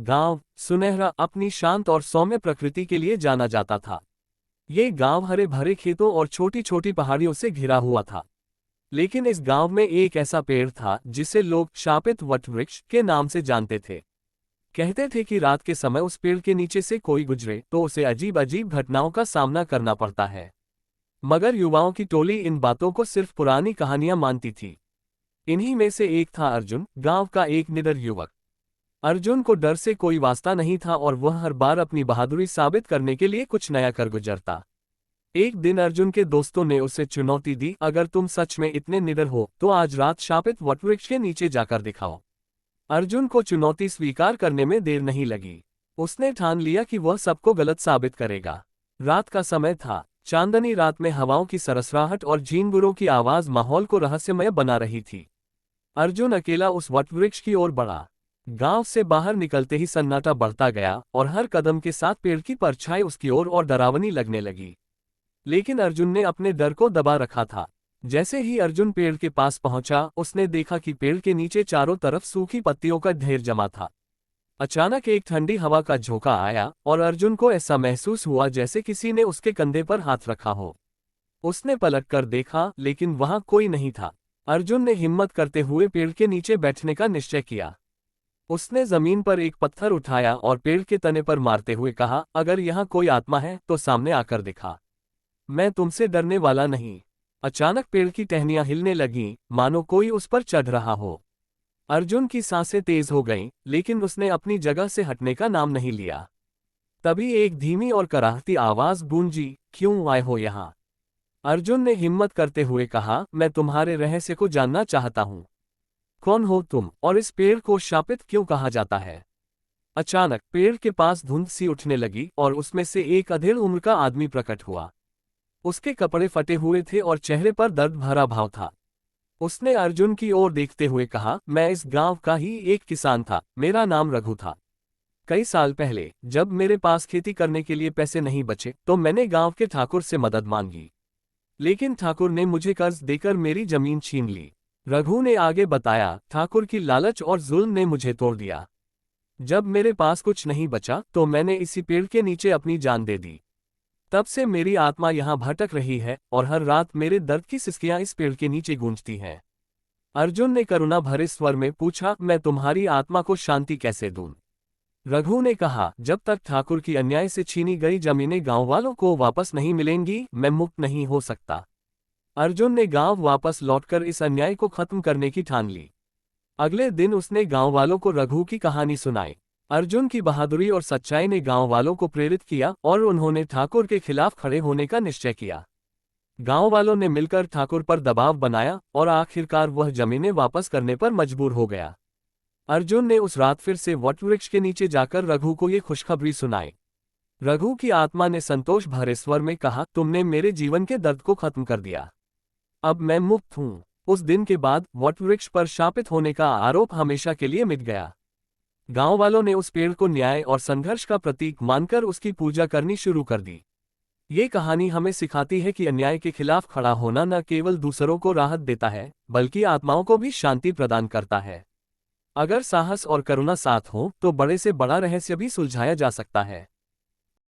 गांव सुनहरा अपनी शांत और सौम्य प्रकृति के लिए जाना जाता था। ये गांव हरे भरे खेतों और छोटी छोटी पहाड़ियों से घिरा हुआ था। लेकिन इस गांव में एक ऐसा पेड़ था जिसे लोग शापित वटवृक्ष के नाम से जानते थे। कहते थे कि रात के समय उस पेड़ के नीचे से कोई गुजरे तो उसे अजीब अजीब घटनाओं का सामना करना पड़ता है। मगर युवाओं की टोली इन बातों को सिर्फ पुरानी कहानियां मानती थी। इन्हीं में से एक था अर्जुन, गांव का एक निडर युवक। अर्जुन को डर से कोई वास्ता नहीं था और वह हर बार अपनी बहादुरी साबित करने के लिए कुछ नया कर गुजरता। एक दिन अर्जुन के दोस्तों ने उसे चुनौती दी, अगर तुम सच में इतने निडर हो तो आज रात शापित वटवृक्ष के नीचे जाकर दिखाओ। अर्जुन को चुनौती स्वीकार करने में देर नहीं लगी। उसने ठान लिया कि वह सबको गलत साबित करेगा। रात का समय था। चांदनी रात में हवाओं की सरसराहट और झींगुरों की आवाज माहौल को रहस्यमय बना रही थी। अर्जुन अकेला उस वटवृक्ष की ओर बढ़ा। गांव से बाहर निकलते ही सन्नाटा बढ़ता गया और हर कदम के साथ पेड़ की परछाई उसकी ओर और डरावनी लगने लगी। लेकिन अर्जुन ने अपने डर को दबा रखा था। जैसे ही अर्जुन पेड़ के पास पहुंचा, उसने देखा कि पेड़ के नीचे चारों तरफ सूखी पत्तियों का ढेर जमा था। अचानक एक ठंडी हवा का झोंका आया और अर्जुन को ऐसा महसूस हुआ जैसे किसी ने उसके कंधे पर हाथ रखा हो। उसने पलटकर देखा, लेकिन वहां कोई नहीं था। अर्जुन ने हिम्मत करते हुए पेड़ के नीचे बैठने का निश्चय किया। उसने जमीन पर एक पत्थर उठाया और पेड़ के तने पर मारते हुए कहा, अगर यहाँ कोई आत्मा है तो सामने आकर दिखा। मैं तुमसे डरने वाला नहीं। अचानक पेड़ की टहनियां हिलने लगीं, मानो कोई उस पर चढ़ रहा हो। अर्जुन की सांसें तेज हो गईं, लेकिन उसने अपनी जगह से हटने का नाम नहीं लिया। तभी एक धीमी और कराहती आवाज गूंजी, क्यों आए हो यहाँ? अर्जुन ने हिम्मत करते हुए कहा, मैं तुम्हारे रहस्य को जानना चाहता हूँ। कौन हो तुम और इस पेड़ को शापित क्यों कहा जाता है? अचानक पेड़ के पास धुंध सी उठने लगी और उसमें से एक अधेड़ उम्र का आदमी प्रकट हुआ। उसके कपड़े फटे हुए थे और चेहरे पर दर्द भरा भाव था। उसने अर्जुन की ओर देखते हुए कहा, मैं इस गांव का ही एक किसान था। मेरा नाम रघु था। कई साल पहले जब मेरे पास खेती करने के लिए पैसे नहीं बचे तो मैंने गांव के ठाकुर से मदद मांगी। लेकिन ठाकुर ने मुझे कर्ज देकर मेरी जमीन छीन ली। रघु ने आगे बताया, ठाकुर की लालच और जुल्म ने मुझे तोड़ दिया। जब मेरे पास कुछ नहीं बचा तो मैंने इसी पेड़ के नीचे अपनी जान दे दी। तब से मेरी आत्मा यहाँ भटक रही है और हर रात मेरे दर्द की सिसकियां इस पेड़ के नीचे गूंजती हैं। अर्जुन ने करुणा भरे स्वर में पूछा, मैं तुम्हारी आत्मा को शांति कैसे दूं? रघु ने कहा, जब तक ठाकुर की अन्याय से छीनी गई जमीनें गांव वालों को वापस नहीं मिलेंगी, मैं मुक्त नहीं हो सकता। अर्जुन ने गांव वापस लौटकर इस अन्याय को खत्म करने की ठान ली। अगले दिन उसने गांव वालों को रघु की कहानी सुनाई। अर्जुन की बहादुरी और सच्चाई ने गांव वालों को प्रेरित किया और उन्होंने ठाकुर के खिलाफ खड़े होने का निश्चय किया। गांव वालों ने मिलकर ठाकुर पर दबाव बनाया और आखिरकार वह जमीनें वापस करने पर मजबूर हो गया। अर्जुन ने उस रात फिर से वटवृक्ष के नीचे जाकर रघु को ये खुशखबरी सुनाई। रघु की आत्मा ने संतोष भरे स्वर में कहा, तुमने मेरे जीवन के दर्द को खत्म कर दिया। अब मैं मुक्त हूँ। उस दिन के बाद वटवृक्ष पर शापित होने का आरोप हमेशा के लिए मिट गया। गांव वालों ने उस पेड़ को न्याय और संघर्ष का प्रतीक मानकर उसकी पूजा करनी शुरू कर दी। ये कहानी हमें सिखाती है कि अन्याय के खिलाफ खड़ा होना न केवल दूसरों को राहत देता है, बल्कि आत्माओं को भी शांति प्रदान करता है। अगर साहस और करुणा साथ हो तो बड़े से बड़ा रहस्य भी सुलझाया जा सकता है।